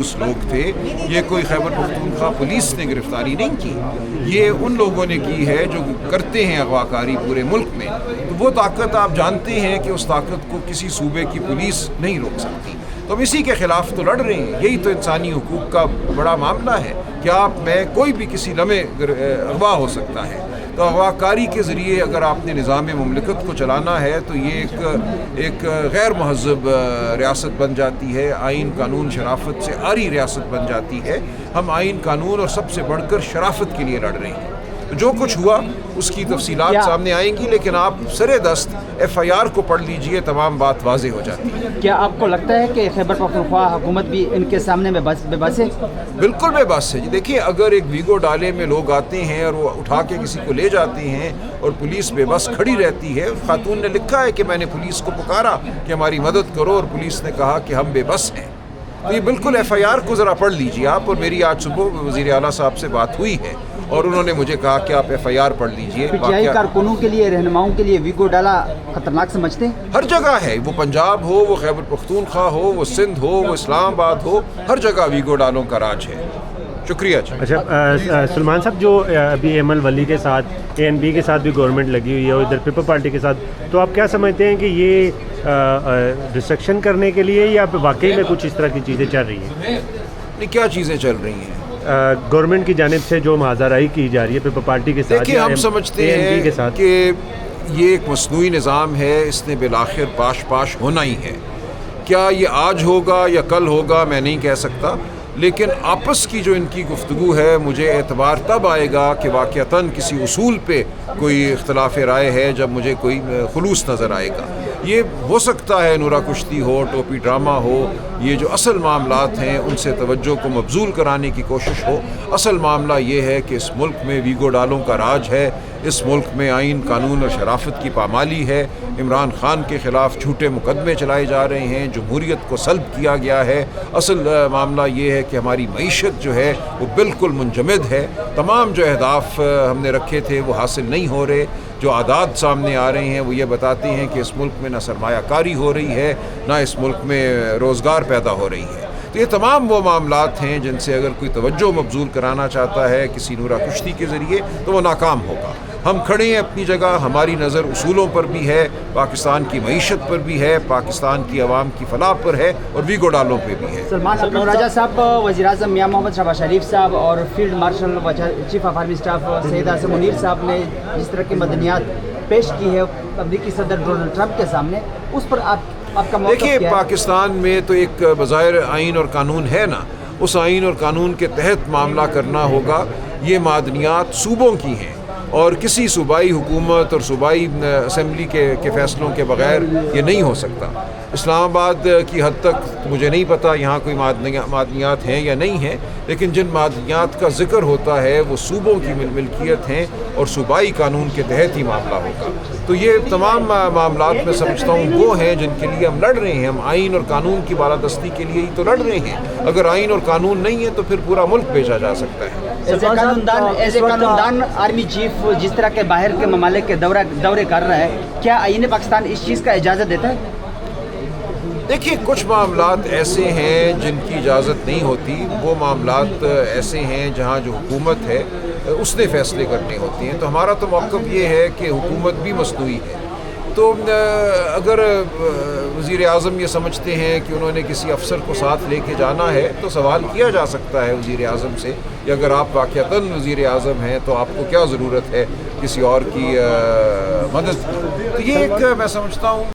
لوگ تھے، یہ کوئی خیبر پختونخوا پولیس نے گرفتاری نہیں کی، یہ ان لوگوں نے کی ہے جو کرتے ہیں اغوا کاری پورے ملک میں۔ تو وہ طاقت آپ جانتے ہیں کہ اس طاقت کو کسی صوبے کی پولیس نہیں روک سکتی، تو ہم اسی کے خلاف تو لڑ رہے ہیں۔ یہی تو انسانی حقوق کا بڑا معاملہ ہے کہ آپ میں کوئی بھی کسی لمحے اغوا ہو سکتا ہے۔ تو اغوا کاری کے ذریعے اگر آپ نے نظام مملکت کو چلانا ہے تو یہ ایک غیر مہذب ریاست بن جاتی ہے، آئین قانون شرافت سے عاری ریاست بن جاتی ہے۔ ہم آئین قانون اور سب سے بڑھ کر شرافت کے لیے لڑ رہے ہیں۔ جو کچھ ہوا اس کی تفصیلات سامنے آئیں گی، لیکن آپ سرے دست FIR کو پڑھ لیجئے، تمام بات واضح ہو جاتی ہے۔ کیا آپ کو لگتا ہے کہ خیبر پختونخوا حکومت بھی ان کے سامنے بے بس ہے؟ بالکل بے بس ہے جی۔ دیکھیے، اگر ایک ویگو ڈالے میں لوگ آتے ہیں اور وہ اٹھا کے کسی کو لے جاتے ہیں اور پولیس بے بس کھڑی رہتی ہے، خاتون نے لکھا ہے کہ میں نے پولیس کو پکارا کہ ہماری مدد کرو اور پولیس نے کہا کہ ہم بے بس ہیں، تو یہ بالکل FIR کو ذرا پڑھ لیجیے آپ۔ اور میری آج صبح وزیر اعلیٰ صاحب سے بات ہوئی ہے اور انہوں نے مجھے کہا کہ آپ FIR پڑھ لیجیے۔ PTI کارکنوں کے لیے، رہنماؤں کے لیے ویگو ڈالا خطرناک سمجھتے ہیں؟ ہر جگہ ہے، وہ پنجاب ہو، وہ خیبر پختونخوا ہو، وہ سندھ ہو، وہ اسلام آباد ہو، ہر جگہ ویگو ڈالوں کا راج ہے۔ شکریہ جی۔ اچھا سلمان صاحب، جو ابھی ایمل ولی کے ساتھ ANP کے ساتھ بھی گورنمنٹ لگی ہوئی ہے اور ادھر پیپل پارٹی کے ساتھ، تو آپ کیا سمجھتے ہیں کہ یہ ڈسٹرکشن کرنے کے لیے یا واقعی میں کچھ اس طرح کی چیزیں چل رہی ہیں؟ کیا چیزیں چل رہی ہیں؟ گورنمنٹ کی جانب سے جو مہاجرائی کی جا رہی ہے پیپل پارٹی کے ساتھ، دیکھیے ہم سمجھتے ہیں کہ یہ ایک مصنوعی نظام ہے، اس نے بالآخر پاش ہونا ہی ہے۔ کیا یہ آج ہوگا یا کل ہوگا میں نہیں کہہ سکتا، لیکن آپس کی جو ان کی گفتگو ہے، مجھے اعتبار تب آئے گا کہ واقعتاً کسی اصول پہ کوئی اختلاف رائے ہے، جب مجھے کوئی خلوص نظر آئے گا۔ یہ ہو سکتا ہے نورا کشتی ہو، ٹوپی ڈرامہ ہو، یہ جو اصل معاملات ہیں ان سے توجہ کو مبذول کرانے کی کوشش ہو۔ اصل معاملہ یہ ہے کہ اس ملک میں ویگو ڈالوں کا راج ہے، اس ملک میں آئین قانون اور شرافت کی پامالی ہے، عمران خان کے خلاف جھوٹے مقدمے چلائے جا رہے ہیں، جمہوریت کو سلب کیا گیا ہے۔ اصل معاملہ یہ ہے کہ ہماری معیشت جو ہے وہ بالکل منجمد ہے، تمام جو اہداف ہم نے رکھے تھے وہ حاصل نہیں ہو رہے۔ جو اعداد سامنے آ رہے ہیں وہ یہ بتاتے ہیں کہ اس ملک میں نہ سرمایہ کاری ہو رہی ہے، نہ اس ملک میں روزگار پیدا ہو رہی ہے۔ تو یہ تمام وہ معاملات ہیں جن سے اگر کوئی توجہ مبذول کرانا چاہتا ہے کسی نورا کشتی کے ذریعے تو وہ ناکام ہوگا۔ ہم کھڑے ہیں اپنی جگہ، ہماری نظر اصولوں پر بھی ہے، پاکستان کی معیشت پر بھی ہے، پاکستان کی عوام کی فلاح پر ہے اور ویگو ڈالوں پہ بھی ہے۔ سلمان راجہ صاحب، وزیر اعظم میاں محمد شہباز شریف صاحب اور field marshal chief of army staff Syed Asim Munir صاحب نے جس طرح کی مدنیات پیش کی ہے امریکی صدر ڈونلڈ ٹرمپ کے سامنے، اس پر آپ کا موقف کیا ہے؟ دیکھیے، پاکستان میں تو ایک بظاہر آئین اور قانون ہے نا، اس آئین اور قانون کے تحت معاملہ کرنا ہوگا۔ یہ معدنیات صوبوں کی ہیں اور کسی صوبائی حکومت اور صوبائی اسمبلی کے فیصلوں کے بغیر یہ نہیں ہو سکتا۔ اسلام آباد کی حد تک مجھے نہیں پتا یہاں کوئی معدنیات ہیں یا نہیں ہیں، لیکن جن معدنیات کا ذکر ہوتا ہے وہ صوبوں کی ملکیت ہیں اور صوبائی قانون کے تحت ہی معاملہ ہوگا۔ تو یہ تمام معاملات میں سمجھتا ہوں وہ ہیں جن کے لیے ہم لڑ رہے ہیں۔ ہم آئین اور قانون کی بالادستی کے لیے ہی تو لڑ رہے ہیں۔ اگر آئین اور قانون نہیں ہے تو پھر پورا ملک بھیجا جا سکتا ہے۔ ایز اے قانوندان آرمی چیف جس طرح کے باہر کے ممالک کے دورے کر رہا ہے، کیا آئین پاکستان اس چیز کا اجازت دیتا ہے؟ دیکھیے، کچھ معاملات ایسے ہیں جن کی اجازت نہیں ہوتی، وہ معاملات ایسے ہیں جہاں جو حکومت ہے اس نے فیصلے کرنے ہوتے ہیں۔ تو ہمارا تو موقف یہ ہے کہ حکومت بھی مصنوعی ہے۔ تو اگر وزیر اعظم یہ سمجھتے ہیں کہ انہوں نے کسی افسر کو ساتھ لے کے جانا ہے تو سوال کیا جا سکتا ہے وزیر اعظم سے کہ اگر آپ واقعتاً وزیر اعظم ہیں تو آپ کو کیا ضرورت ہے کسی اور کی مدد کی۔ تو یہ ایک میں سمجھتا ہوں